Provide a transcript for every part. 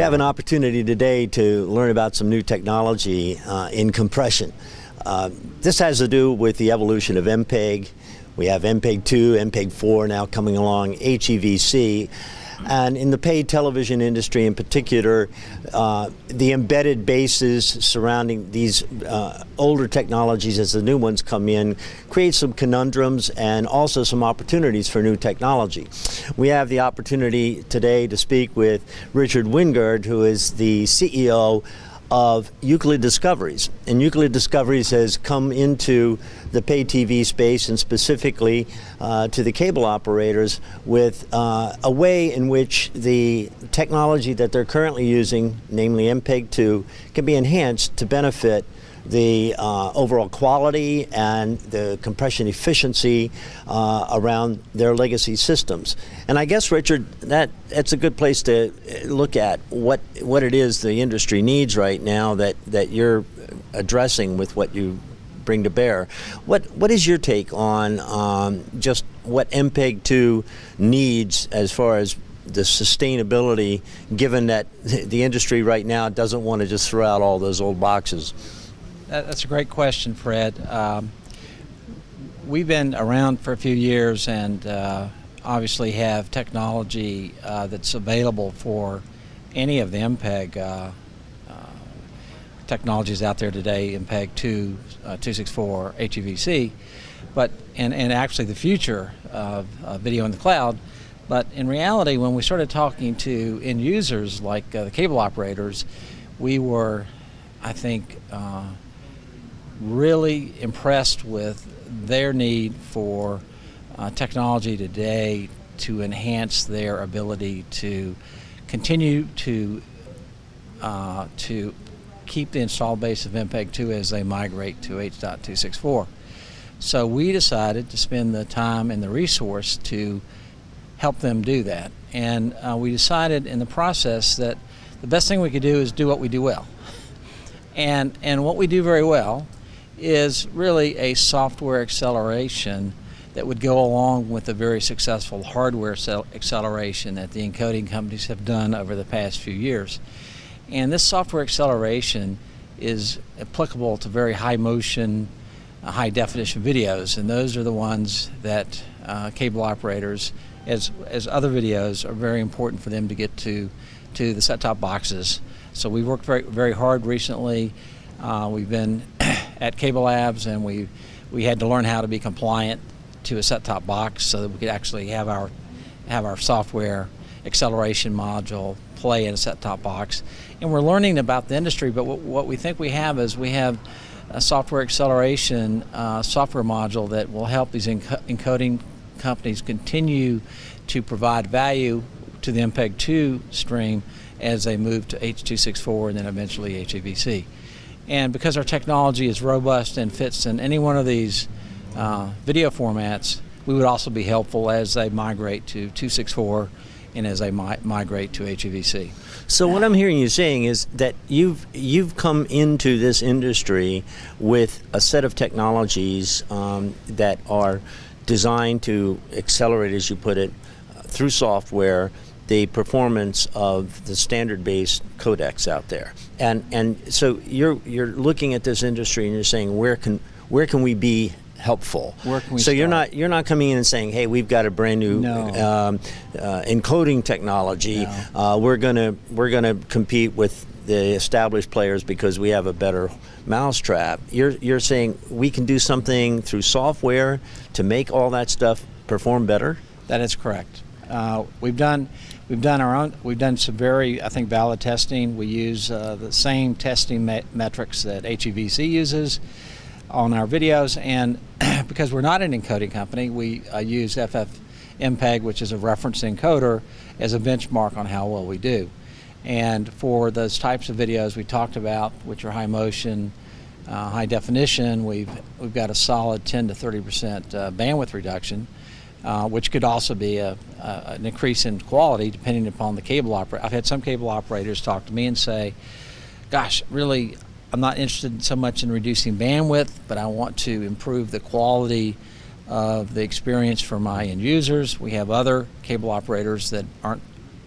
We have an opportunity today to learn about some new technology in compression. This has to do with the evolution of MPEG. We have MPEG-2, MPEG-4 now coming along, HEVC. And in the paid television industry in particular, the embedded bases surrounding these older technologies as the new ones come in create some conundrums and also some opportunities for new technology. We have the opportunity today to speak with Richard Wingard, who is the CEO of Euclid Discoveries. And Euclid Discoveries has come into the pay TV space and specifically to the cable operators with a way in which the technology that they're currently using, namely MPEG-2, can be enhanced to benefit the overall quality and the compression efficiency around their legacy systems. And I guess, Richard, that's a good place to look at what it is the industry needs right now that you're addressing with what you bring to bear. What is your take on just what MPEG-2 needs as far as the sustainability, given that the industry right now doesn't want to just throw out all those old boxes? That's a great question, Fred. We've been around for a few years and obviously have technology that's available for any of the MPEG technologies out there today, MPEG-2, 264, HEVC, and actually the future of video in the cloud. But in reality, when we started talking to end users like the cable operators, we were, I think, really impressed with their need for technology today to enhance their ability to continue to keep the installed base of MPEG-2 as they migrate to H.264. So we decided to spend the time and the resource to help them do that. And we decided in the process that the best thing we could do is do what we do well. And what we do very well is really a software acceleration that would go along with the very successful hardware acceleration that the encoding companies have done over the past few years. And this software acceleration is applicable to very high motion, high definition videos, and those are the ones that cable operators, as other videos, are very important for them to get to the set-top boxes. So we worked very hard recently. We've been at Cable Labs, and we had to learn how to be compliant to a set-top box so that we could actually have our software acceleration module play in a set-top box. And we're learning about the industry, but what we think we have is we have a software acceleration software module that will help these encoding companies continue to provide value to the MPEG-2 stream as they move to H.264 and then eventually HEVC. And because our technology is robust and fits in any one of these video formats, we would also be helpful as they migrate to 264 and as they migrate to HEVC. So what I'm hearing you saying is that you've come into this industry with a set of technologies that are designed to accelerate, as you put it, through software, the performance of the standard-based codecs out there. And so you're looking at this industry and you're saying, where can we be helpful? Where can we so start? you're not coming in and saying, hey, we've got a brand new encoding technology. No. We're gonna compete with the established players because we have a better mousetrap. You're saying we can do something through software to make all that stuff perform better? That is correct. We've done some very, I think, valid testing. We use the same testing metrics that HEVC uses on our videos, and because we're not an encoding company, we use FFmpeg, which is a reference encoder, as a benchmark on how well we do. And for those types of videos we talked about, which are high motion, high definition, we've got a solid 10 to 30% bandwidth reduction, which could also be an increase in quality depending upon the cable operator. I've had some cable operators talk to me and say, gosh, really, I'm not interested so much in reducing bandwidth, but I want to improve the quality of the experience for my end users. We have other cable operators that aren't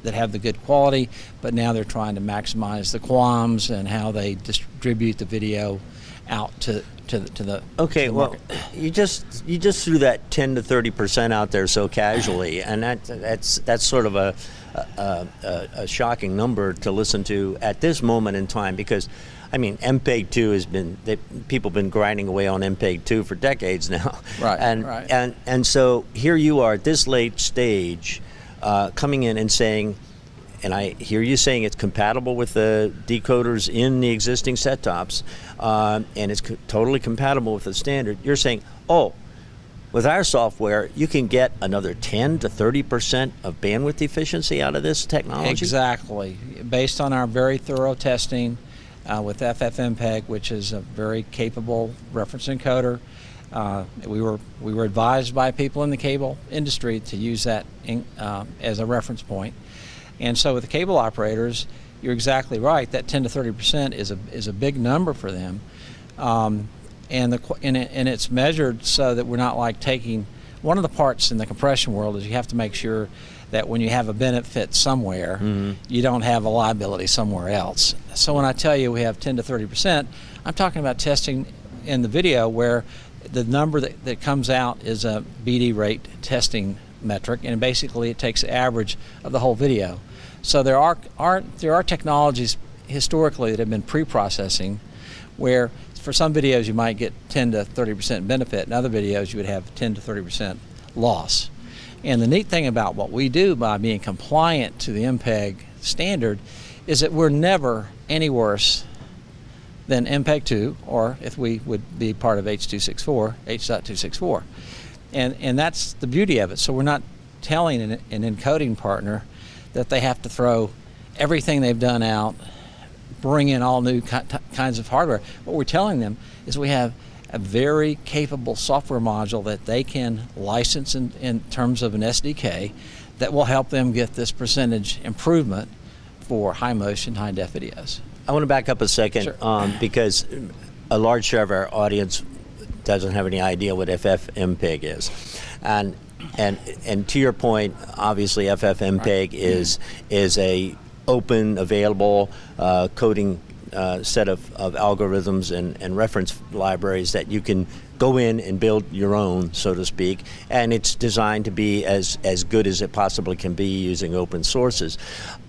that have the good quality, but now they're trying to maximize the QAMs and how they distribute the video out to the Okay, to the well, market. you just threw that 10 to 30% out there so casually, and that's sort of a shocking number to listen to at this moment in time, because I mean, MPEG-2 has been, people have been grinding away on MPEG-2 for decades now. Right, and, right. And so here you are at this late stage, coming in and saying, and I hear you saying it's compatible with the decoders in the existing set-tops, and it's totally compatible with the standard. You're saying, oh, with our software, you can get another 10 to 30% of bandwidth efficiency out of this technology? Exactly. Based on our very thorough testing with FFmpeg, which is a very capable reference encoder, we were advised by people in the cable industry to use that as a reference point. And so with the cable operators, you're exactly right. That 10 to 30% is a big number for them, and it's measured so that we're not like taking. One of the parts in the compression world is you have to make sure that when you have a benefit somewhere, you don't have a liability somewhere else. So when I tell you we have 10 to 30%, I'm talking about testing in the video where the number that comes out is a BD rate testing metric, and basically it takes the average of the whole video. So there are technologies historically that have been pre-processing where for some videos you might get 10 to 30% benefit, in other videos you would have 10 to 30% loss. And the neat thing about what we do by being compliant to the MPEG standard is that we're never any worse than MPEG-2, or if we would be part of H.264. And that's the beauty of it. So we're not telling an encoding partner that they have to throw everything they've done out, bring in all new kinds of hardware. What we're telling them is we have a very capable software module that they can license in terms of an SDK that will help them get this percentage improvement for high motion, high def videos. I want to back up a second, Sure. Because a large share of our audience doesn't have any idea what FFmpeg is. And to your point, obviously FFmpeg is a open, available coding set of algorithms and reference libraries that you can go in and build your own, so to speak, and it's designed to be as good as it possibly can be using open sources.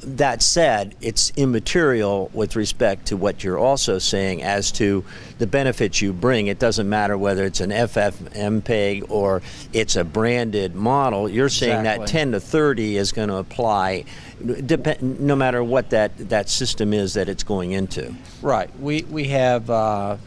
That said, it's immaterial with respect to what you're also saying as to the benefits you bring. It doesn't matter whether it's an FFmpeg or it's a branded model. You're saying that 10 to 30 is going to apply no matter what that system is that it's going into. Right. We have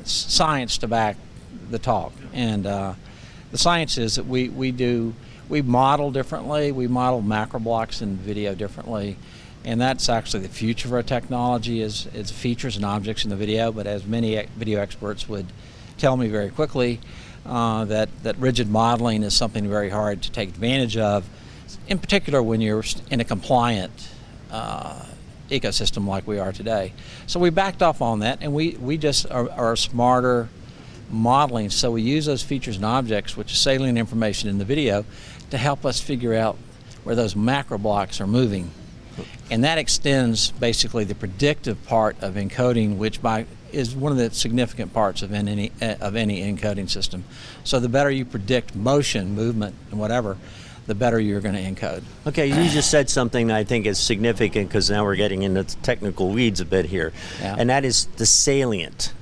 science to back the talk, and the science is that we model differently. We model macro blocks in video differently, and that's actually the future of our technology is features and objects in the video. But as many video experts would tell me very quickly, that rigid modeling is something very hard to take advantage of, in particular when you're in a compliant ecosystem like we are today. So we backed off on that, and we just are smarter modeling. So we use those features and objects, which is salient information in the video, to help us figure out where those macro blocks are moving. And that extends basically the predictive part of encoding, which is one of the significant parts of any encoding system. So the better you predict motion, movement, and whatever, the better you're going to encode. Okay, you just said something that I think is significant, because now we're getting into the technical weeds a bit here, and that is the salient.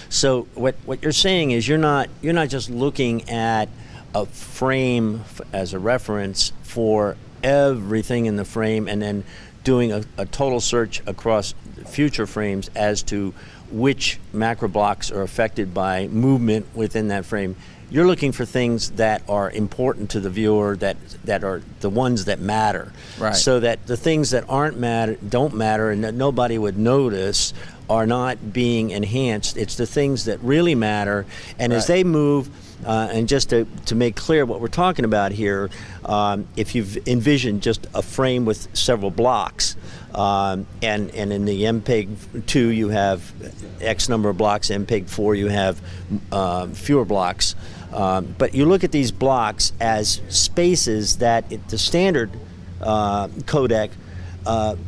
So what you're saying is you're not just looking at a frame as a reference for everything in the frame and then doing a total search across future frames as to which macro blocks are affected by movement within that frame. You're looking for things that are important to the viewer, that are the ones that matter. Right. So that the things that don't matter and that nobody would notice are not being enhanced. It's the things that really matter. And as they move, and just to make clear what we're talking about here, if you've envisioned just a frame with several blocks, and in the MPEG-2 you have X number of blocks, MPEG-4 you have fewer blocks. But you look at these blocks as spaces that the standard codec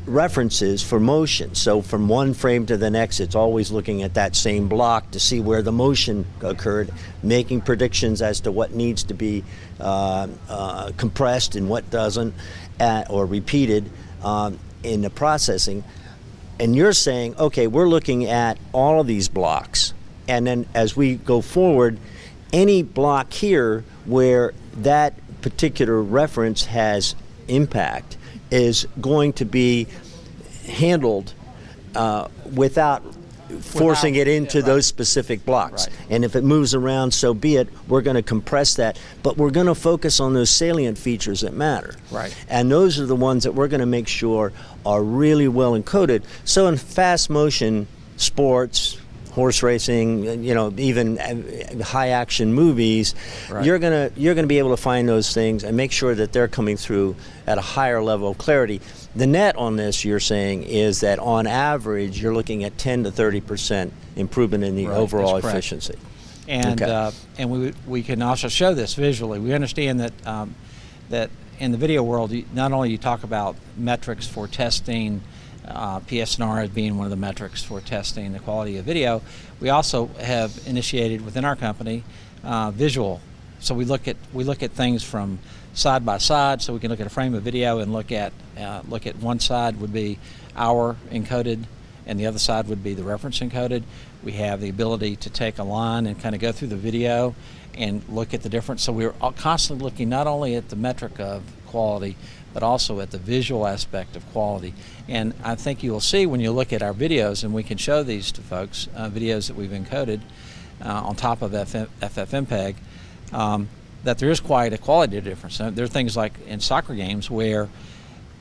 references for motion. So from one frame to the next, it's always looking at that same block to see where the motion occurred, making predictions as to what needs to be compressed and what doesn't, or repeated in the processing. And you're saying, okay, we're looking at all of these blocks, and then as we go forward, any block here where that particular reference has impact is going to be handled without forcing it into those specific blocks. Right. And if it moves around, so be it. We're going to compress that, but we're going to focus on those salient features that matter. Right. And those are the ones that we're going to make sure are really well encoded. So in fast motion sports, horse racing, even high action movies, right, you're gonna be able to find those things and make sure that they're coming through at a higher level of clarity. The net on this, you're saying, is that on average you're looking at 10 to 30% improvement in the right, overall that's correct. efficiency. And Okay. And we can also show this visually. We understand that that in the video world, not only you talk about metrics for testing, PSNR as being one of the metrics for testing the quality of video, we also have initiated within our company visual. So we look at things from side by side. So we can look at a frame of video and look at one side would be our encoded, and the other side would be the reference encoded. We have the ability to take a line and kind of go through the video and look at the difference. So we're constantly looking not only at the metric of quality, but also at the visual aspect of quality. And I think you will see when you look at our videos, and we can show these to folks, videos that we've encoded on top of FFmpeg, that there is quite a quality difference. There are things like in soccer games where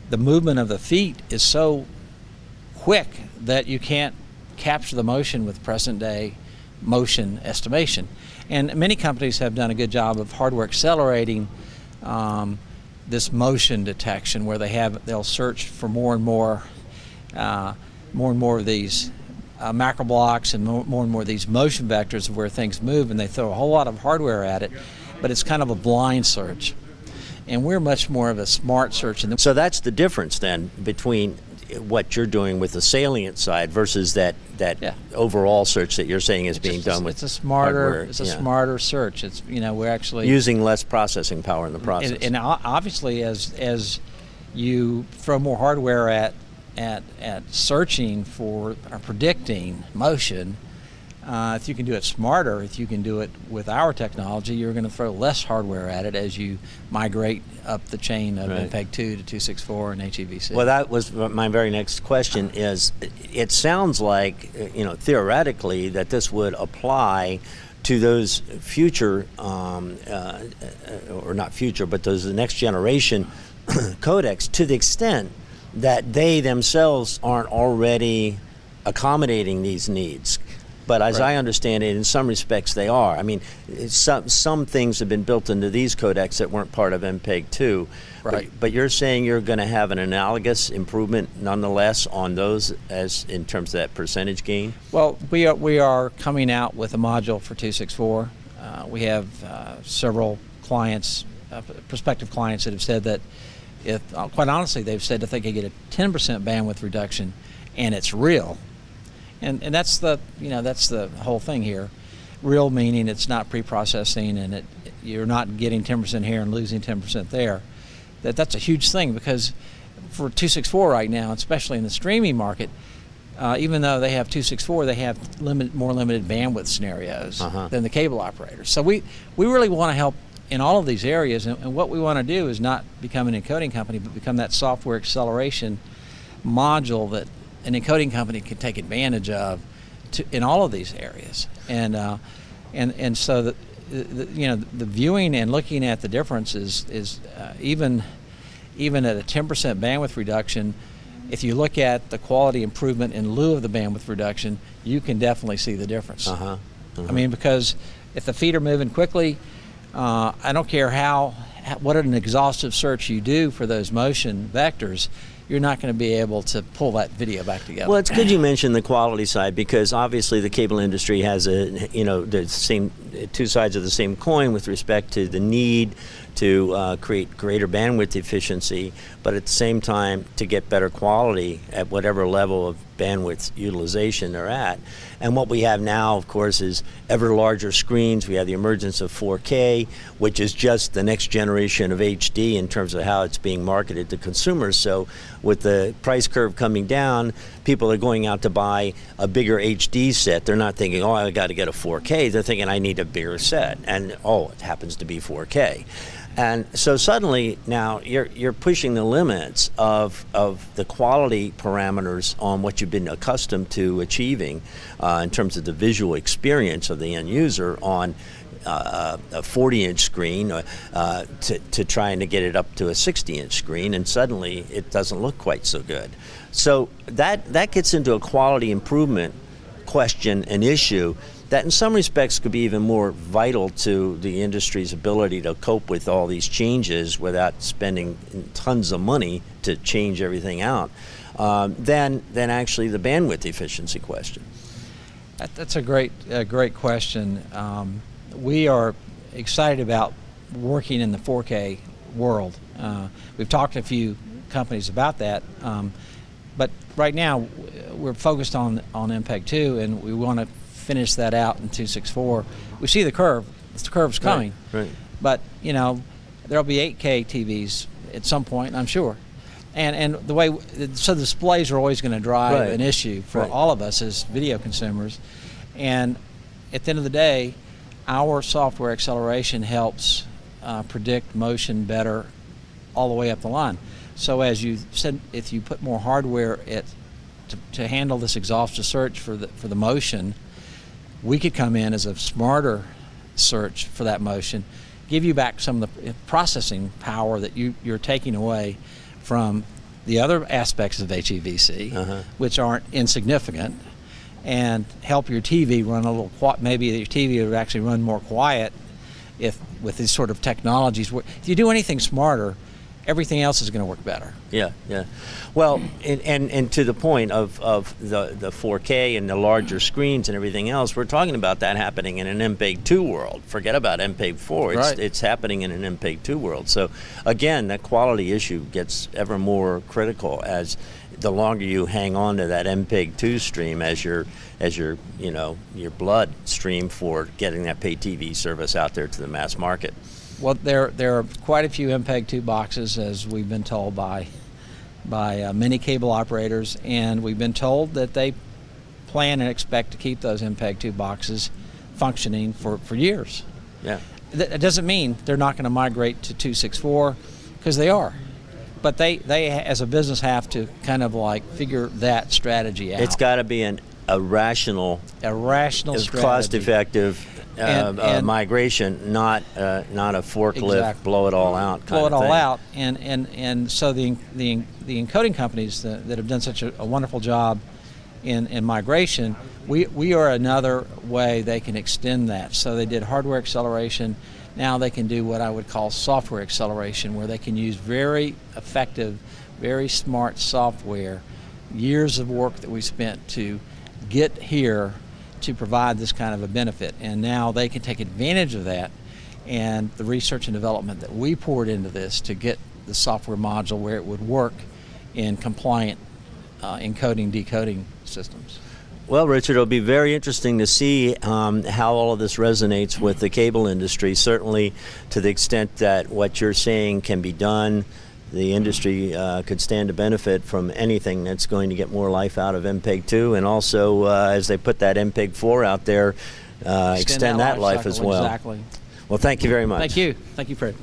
the movement of the feet is so quick that you can't capture the motion with present day motion estimation. And many companies have done a good job of hardware accelerating this motion detection, where they'll search for more and more of these macro blocks and more and more of these motion vectors of where things move, and they throw a whole lot of hardware at it, but it's kind of a blind search. And we're much more of a smart search. So that's the difference then between what you're doing with the salient side versus that overall search that you're saying is being done with hardware. It's a smarter search. It's we're actually using less processing power in the process. And obviously, as you throw more hardware at searching for or predicting motion, if you can do it smarter, if you can do it with our technology, you're going to throw less hardware at it as you migrate up the chain of Right. MPEG 2 to 264 and HEVC. Well, that was my very next question. Is it sounds like theoretically that this would apply to those future, or not future, but those next generation codecs, to the extent that they themselves aren't already accommodating these needs. But as Right. I understand it, in some respects they are. I mean, some things have been built into these codecs that weren't part of MPEG 2. Right. But you're saying you're going to have an analogous improvement nonetheless on those as in terms of that percentage gain? Well, we are coming out with a module for 264. We have several clients, prospective clients, that have said that if, quite honestly, they've said that they could get a 10% bandwidth reduction, and it's real. And that's the whole thing here. Real meaning it's not pre-processing, and you're not getting 10% here and losing 10% there. That's a huge thing, because for 264 right now, especially in the streaming market, even though they have 264, they have more limited bandwidth scenarios than the cable operators. So we really want to help in all of these areas, and what we want to do is not become an encoding company, but become that software acceleration module that an encoding company can take advantage of in all of these areas. And so the viewing and looking at the difference is even at a 10% bandwidth reduction. If you look at the quality improvement in lieu of the bandwidth reduction, you can definitely see the difference. I mean, because if the feet are moving quickly, I don't care what an exhaustive search you do for those motion vectors, you're not going to be able to pull that video back together. Well, it's good you mentioned the quality side, because obviously the cable industry has the same two sides of the same coin with respect to the need to create greater bandwidth efficiency, but at the same time to get better quality at whatever level of bandwidth utilization they're at. And what we have now, of course, is ever larger screens. We have the emergence of 4K, which is just the next generation of HD in terms of how it's being marketed to consumers. So with the price curve coming down, people are going out to buy a bigger HD set. They're not thinking, oh, I got to get a 4K. They're thinking, I need a bigger set. And, oh, it happens to be 4K. And so suddenly now you're pushing the limits of the quality parameters on what you've been accustomed to achieving in terms of the visual experience of the end user on a 40-inch screen to trying to get it up to a 60-inch screen, and suddenly it doesn't look quite so good. So that gets into a quality improvement question and issue that in some respects could be even more vital to the industry's ability to cope with all these changes without spending tons of money to change everything out, than actually the bandwidth efficiency question. That's a great question. We are excited about working in the 4K world. We've talked to a few companies about that, but right now we're focused on MPEG-2, and we want to finish that out in 264. We see the curve. The curve's coming. Right. But there'll be 8K TVs at some point, I'm sure. And the way so the displays are always going to drive an issue for all of us as video consumers. And at the end of the day, our software acceleration helps predict motion better all the way up the line. So as you said, if you put more hardware to handle this exhaustive search for the motion, we could come in as a smarter search for that motion, give you back some of the processing power that you're taking away from the other aspects of HEVC, which aren't insignificant, and help your TV run a little quiet. Maybe your TV would actually run more quiet if with these sort of technologies. If you do anything smarter, everything else is going to work better. Yeah. Well, and to the point of the 4K and the larger screens and everything else, we're talking about that happening in an MPEG-2 world. Forget about MPEG-4. It's happening in an MPEG-2 world. So again, that quality issue gets ever more critical as the longer you hang on to that MPEG-2 stream as your blood stream for getting that pay TV service out there to the mass market. Well, there are quite a few MPEG-2 boxes, as we've been told by many cable operators, and we've been told that they plan and expect to keep those MPEG-2 boxes functioning for years. Yeah. That doesn't mean they're not going to migrate to 264, because they are. But they as a business have to kind of like figure that strategy out. It's got to be a rational strategy, cost-effective and migration, not a forklift, blow it all out kind of thing. Blow it all out, and so the encoding companies that have done such a wonderful job in migration, we are another way they can extend that. So they did hardware acceleration. Now they can do what I would call software acceleration, where they can use very effective, very smart software, years of work that we spent to get here to provide this kind of a benefit. And now they can take advantage of that and the research and development that we poured into this to get the software module where it would work in compliant encoding, decoding systems. Well, Richard, it'll be very interesting to see how all of this resonates with the cable industry. Certainly to the extent that what you're saying can be done, the industry could stand to benefit from anything that's going to get more life out of MPEG-2, and also as they put that MPEG-4 out there, extend that life as well. Exactly. Well, thank you very much. Thank you. Thank you, Fred.